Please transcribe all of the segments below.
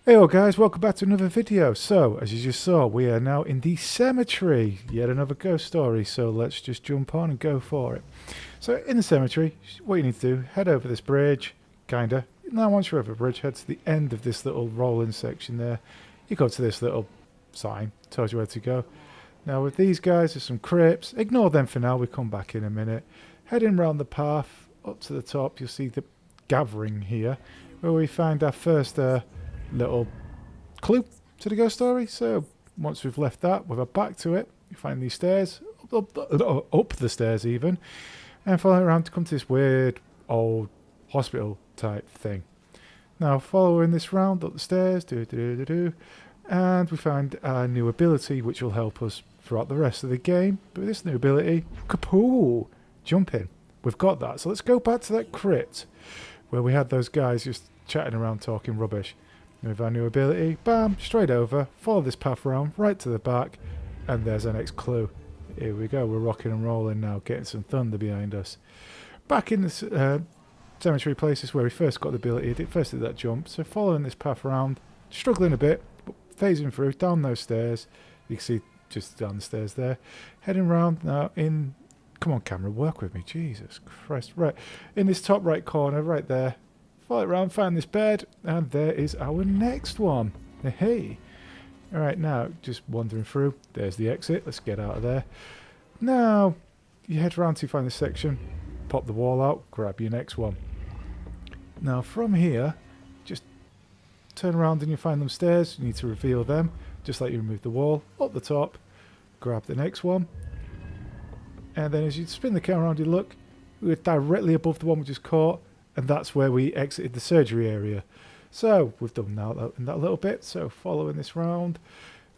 Hey guys, welcome back to another video. So, as you just saw, we are now in the cemetery. Yet another ghost story, so let's just jump on and go for it. So, in the cemetery, what you need to do, head over this bridge, kinda. Now, once you're over the bridge, head to the end of this little rolling section there. You go to this little sign, tells you where to go. Now, with these guys, there's some crypts. Ignore them for now, we come back in a minute. Heading round the path, up to the top, you'll see the gathering here, where we find our first little clue to the ghost story. So once we've left that with our back to it, you find these stairs, up the stairs even, and follow around to come to this weird old hospital type thing. Now following this round up the stairs, and we find a new ability which will help us throughout the rest of the game. But with this new ability, kapoo, jumping. We've got that. So let's go back to that crypt where we had those guys just chatting around talking rubbish. With our new ability, bam, straight over, follow this path around, right to the back, and there's our next clue. Here we go, we're rocking and rolling now, getting some thunder behind us. Back in this cemetery place is where we first got the ability, first did that jump, so following this path around, struggling a bit, but phasing through, down those stairs, you can see just down the stairs there, heading round now in, come on camera, work with me, Jesus Christ, right, in this top right corner, right there, follow it around, find this bed, and there is our next one. Hey. Alright, now, just wandering through. There's the exit. Let's get out of there. Now, you head around to find this section, pop the wall out, grab your next one. Now, from here, just turn around and you find them stairs. You need to reveal them, just like you remove the wall. Up the top, grab the next one. And then as you spin the camera around, you look, we're directly above the one we just caught. And that's where we exited the surgery area. So we've done now in that little bit. So following this round,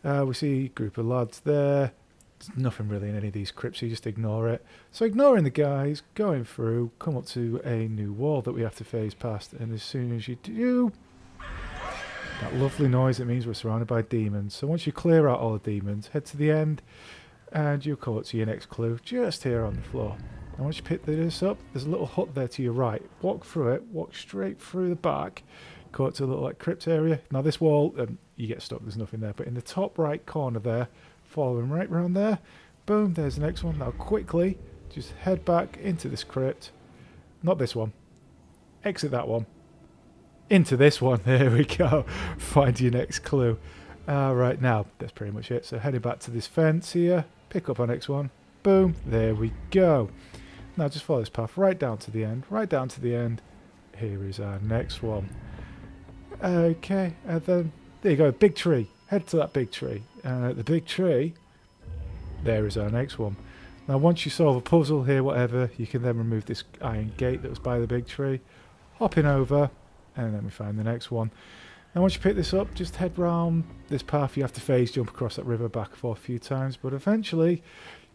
we see a group of lads there. There's nothing really in any of these crypts, so you just ignore it. So ignoring the guys, going through, come up to a new wall that we have to phase past. And as soon as you do, that lovely noise, it means we're surrounded by demons. So once you clear out all the demons, head to the end, and you'll come up to your next clue, just here on the floor. And once you pick this up, there's a little hut there to your right. Walk through it, walk straight through the back, go up to a little like crypt area. Now this wall, you get stuck, there's nothing there. But in the top right corner there, following right around there, boom, there's the next one. Now quickly, just head back into this crypt. Not this one. Exit that one. Into this one. There we go. Find your next clue. Right, now, that's pretty much it. So heading back to this fence here, pick up our next one. Boom, there we go. Now just follow this path right down to the end, right down to the end. Here is our next one. Okay, and then, there you go, big tree. Head to that big tree. And at the big tree, there is our next one. Now once you solve a puzzle here, whatever, you can then remove this iron gate that was by the big tree. Hopping over, and then we find the next one. Now once you pick this up, just head round this path. You have to phase jump across that river back and forth a few times, but eventually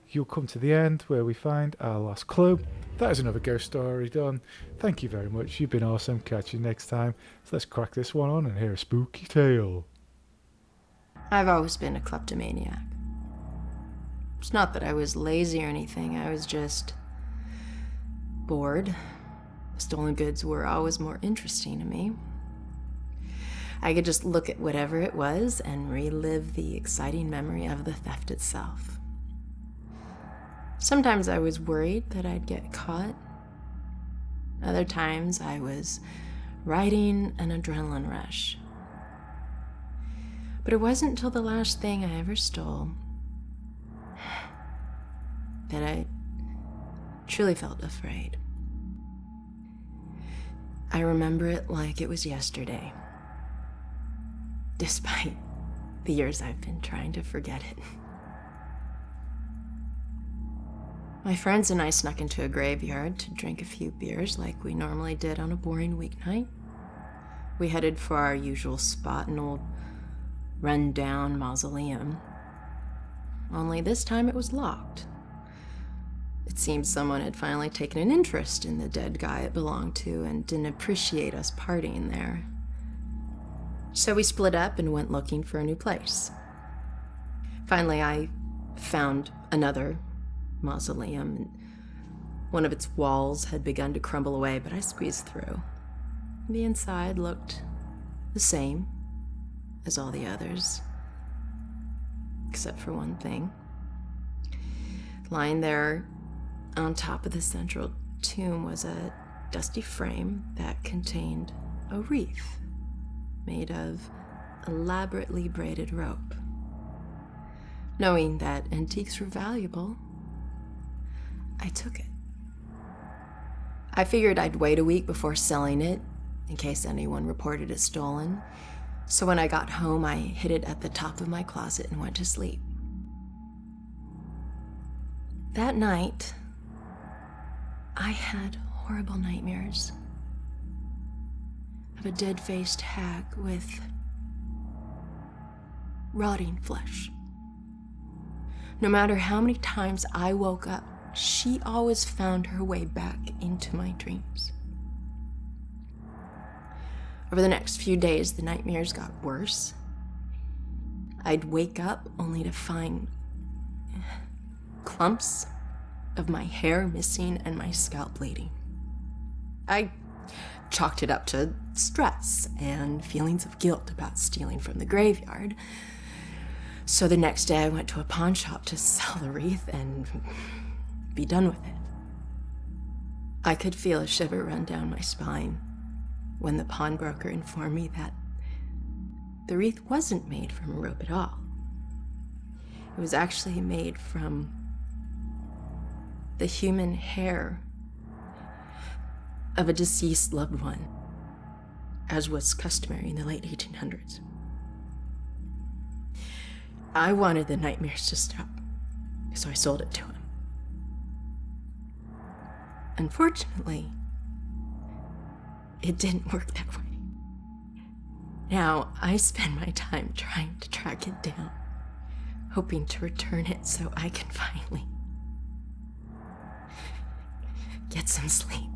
you'll come to the end where we find our last clue. That is another ghost story done. Thank you very much. You've been awesome. Catch you next time. So let's crack this one on and hear a spooky tale. I've always been a kleptomaniac. It's not that I was lazy or anything. I was just bored. Stolen goods were always more interesting to me. I could just look at whatever it was and relive the exciting memory of the theft itself. Sometimes I was worried that I'd get caught. Other times I was riding an adrenaline rush. But it wasn't until the last thing I ever stole that I truly felt afraid. I remember it like it was yesterday, despite the years I've been trying to forget it. My friends and I snuck into a graveyard to drink a few beers like we normally did on a boring weeknight. We headed for our usual spot, an old run-down mausoleum. Only this time it was locked. It seemed someone had finally taken an interest in the dead guy it belonged to and didn't appreciate us partying there. So we split up and went looking for a new place. Finally, I found another mausoleum, and one of its walls had begun to crumble away, but I squeezed through. The inside looked the same, as all the others, except for one thing. Lying there on top of the central tomb was a dusty frame that contained a wreath made of elaborately braided rope. Knowing that antiques were valuable, I took it. I figured I'd wait a week before selling it, in case anyone reported it stolen. So when I got home, I hid it at the top of my closet and went to sleep. That night, I had horrible nightmares of a dead-faced hag with rotting flesh. No matter how many times I woke up, she always found her way back into my dreams. Over the next few days, the nightmares got worse. I'd wake up only to find clumps of my hair missing and my scalp bleeding. I chalked it up to stress and feelings of guilt about stealing from the graveyard. So the next day I went to a pawn shop to sell the wreath and be done with it. I could feel a shiver run down my spine when the pawnbroker informed me that the wreath wasn't made from a rope at all. It was actually made from the human hair of a deceased loved one, as was customary in the late 1800s. I wanted the nightmares to stop, so I sold it to him. Unfortunately, it didn't work that way. Now, I spend my time trying to track it down, hoping to return it so I can finally get some sleep.